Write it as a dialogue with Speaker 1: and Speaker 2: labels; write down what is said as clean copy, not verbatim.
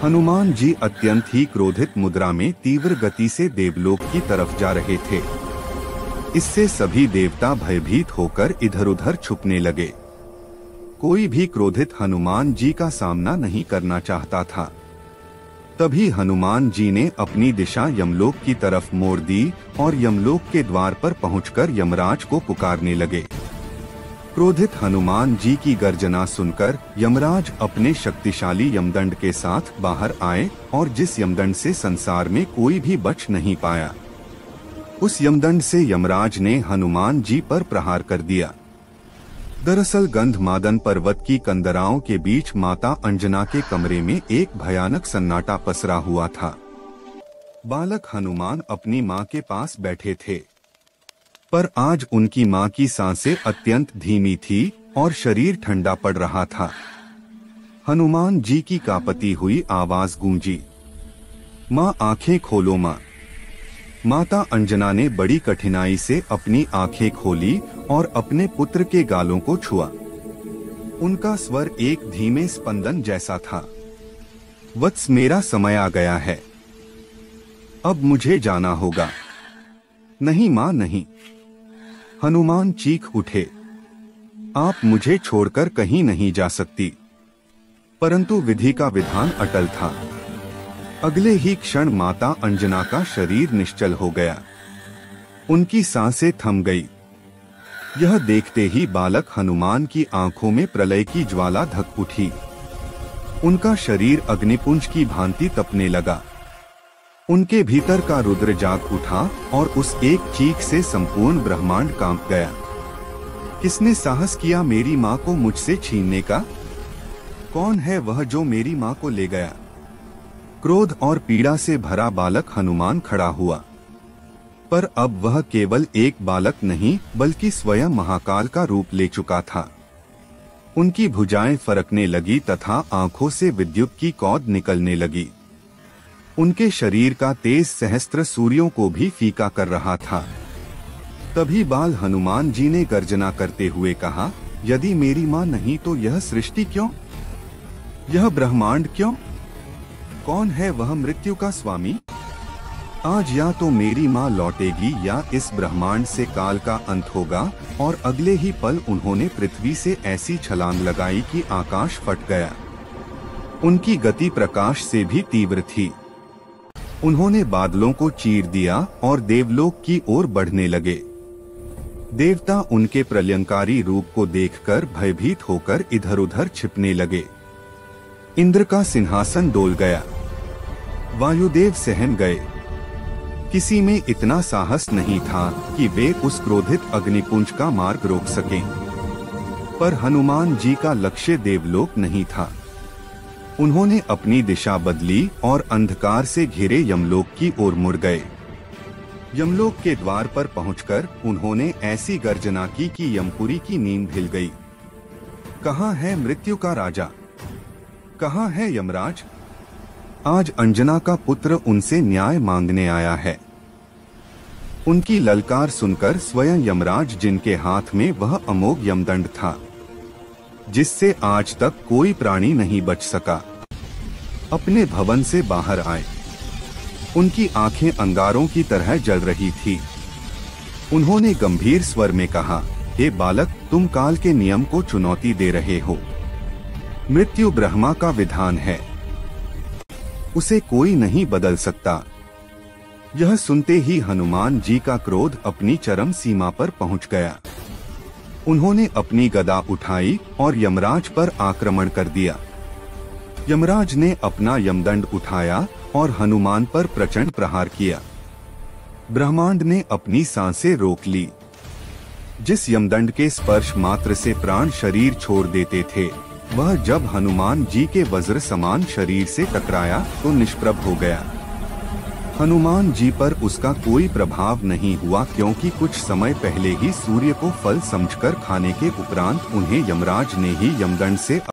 Speaker 1: हनुमान जी अत्यंत ही क्रोधित मुद्रा में तीव्र गति से देवलोक की तरफ जा रहे थे। इससे सभी देवता भयभीत होकर इधर उधर छुपने लगे। कोई भी क्रोधित हनुमान जी का सामना नहीं करना चाहता था। तभी हनुमान जी ने अपनी दिशा यमलोक की तरफ मोड़ दी और यमलोक के द्वार पर पहुंचकर यमराज को पुकारने लगे। क्रोधित हनुमान जी की गर्जना सुनकर यमराज अपने शक्तिशाली यमदंड के साथ बाहर आए और जिस यमदंड से संसार में कोई भी बच नहीं पाया, उस यमदंड से यमराज ने हनुमान जी पर प्रहार कर दिया। दरअसल गंधमादन पर्वत की कंदराओं के बीच माता अंजना के कमरे में एक भयानक सन्नाटा पसरा हुआ था। बालक हनुमान अपनी मां के पास बैठे थे, पर आज उनकी मां की सांसें अत्यंत धीमी थी और शरीर ठंडा पड़ रहा था। हनुमान जी की कांपती हुई आवाज गूंजी, मां आंखें खोलो मां। माता अंजना ने बड़ी कठिनाई से अपनी आंखें खोली और अपने पुत्र के गालों को छुआ। उनका स्वर एक धीमे स्पंदन जैसा था, वत्स मेरा समय आ गया है, अब मुझे जाना होगा। नहीं मां नहीं, हनुमान चीख उठे, आप मुझे छोड़कर कहीं नहीं जा सकती। परंतु विधि का विधान अटल था। अगले ही क्षण माता अंजना का शरीर निश्चल हो गया, उनकी सांसें थम गई। यह देखते ही बालक हनुमान की आंखों में प्रलय की ज्वाला धक उठी। उनका शरीर अग्निपुंज की भांति तपने लगा। उनके भीतर का रुद्र जाग उठा और उस एक चीख से संपूर्ण ब्रह्मांड कांप गया। किसने साहस किया मेरी मां को मुझसे छीनने का? कौन है वह जो मेरी मां को ले गया? क्रोध और पीड़ा से भरा बालक हनुमान खड़ा हुआ, पर अब वह केवल एक बालक नहीं बल्कि स्वयं महाकाल का रूप ले चुका था। उनकी भुजाएं फरकने लगी तथा आंखों से विद्युत की कौद निकलने लगी। उनके शरीर का तेज सहस्त्र सूर्यों को भी फीका कर रहा था। तभी बाल हनुमान जी ने गर्जना करते हुए कहा, यदि मेरी मां नहीं तो यह सृष्टि क्यों, यह ब्रह्मांड क्यों? कौन है वह मृत्यु का स्वामी? आज या तो मेरी मां लौटेगी या इस ब्रह्मांड से काल का अंत होगा। और अगले ही पल उन्होंने पृथ्वी से ऐसी छलांग लगाई कि आकाश फट गया। उनकी गति प्रकाश से भी तीव्र थी। उन्होंने बादलों को चीर दिया और देवलोक की ओर बढ़ने लगे। देवता उनके प्रलयंकारी रूप को देखकर भयभीत होकर इधर उधर छिपने लगे। इंद्र का सिंहासन डोल गया, वायुदेव सहम गए। किसी में इतना साहस नहीं था कि वे उस क्रोधित अग्निपुंज का मार्ग रोक सकें। पर हनुमान जी का लक्ष्य देवलोक नहीं था। उन्होंने अपनी दिशा बदली और अंधकार से घिरे यमलोक की ओर मुड़ गए। यमलोक के द्वार पर पहुंचकर उन्होंने ऐसी गर्जना की कि यमपुरी की नींद हिल गई। कहाँ है मृत्यु का राजा? कहाँ है यमराज? आज अंजना का पुत्र उनसे न्याय मांगने आया है। उनकी ललकार सुनकर स्वयं यमराज, जिनके हाथ में वह अमोघ यमदंड था जिससे आज तक कोई प्राणी नहीं बच सका, अपने भवन से बाहर आए। उनकी आंखें अंगारों की तरह जल रही थी। उन्होंने गंभीर स्वर में कहा, हे बालक, तुम काल के नियम को चुनौती दे रहे हो। मृत्यु ब्रह्मा का विधान है, उसे कोई नहीं बदल सकता। यह सुनते ही हनुमान जी का क्रोध अपनी चरम सीमा पर पहुंच गया। उन्होंने अपनी गदा उठाई और यमराज पर आक्रमण कर दिया। यमराज ने अपना यमदंड उठाया और हनुमान पर प्रचंड प्रहार किया। ब्रह्मांड ने अपनी सांसें रोक ली। जिस यमदंड के स्पर्श मात्र से प्राण शरीर छोड़ देते थे, वह जब हनुमान जी के वज्र समान शरीर से टकराया तो निष्प्रभ हो गया। हनुमान जी पर उसका कोई प्रभाव नहीं हुआ, क्योंकि कुछ समय पहले ही सूर्य को फल समझकर खाने के उपरांत उन्हें यमराज ने ही यमदंड से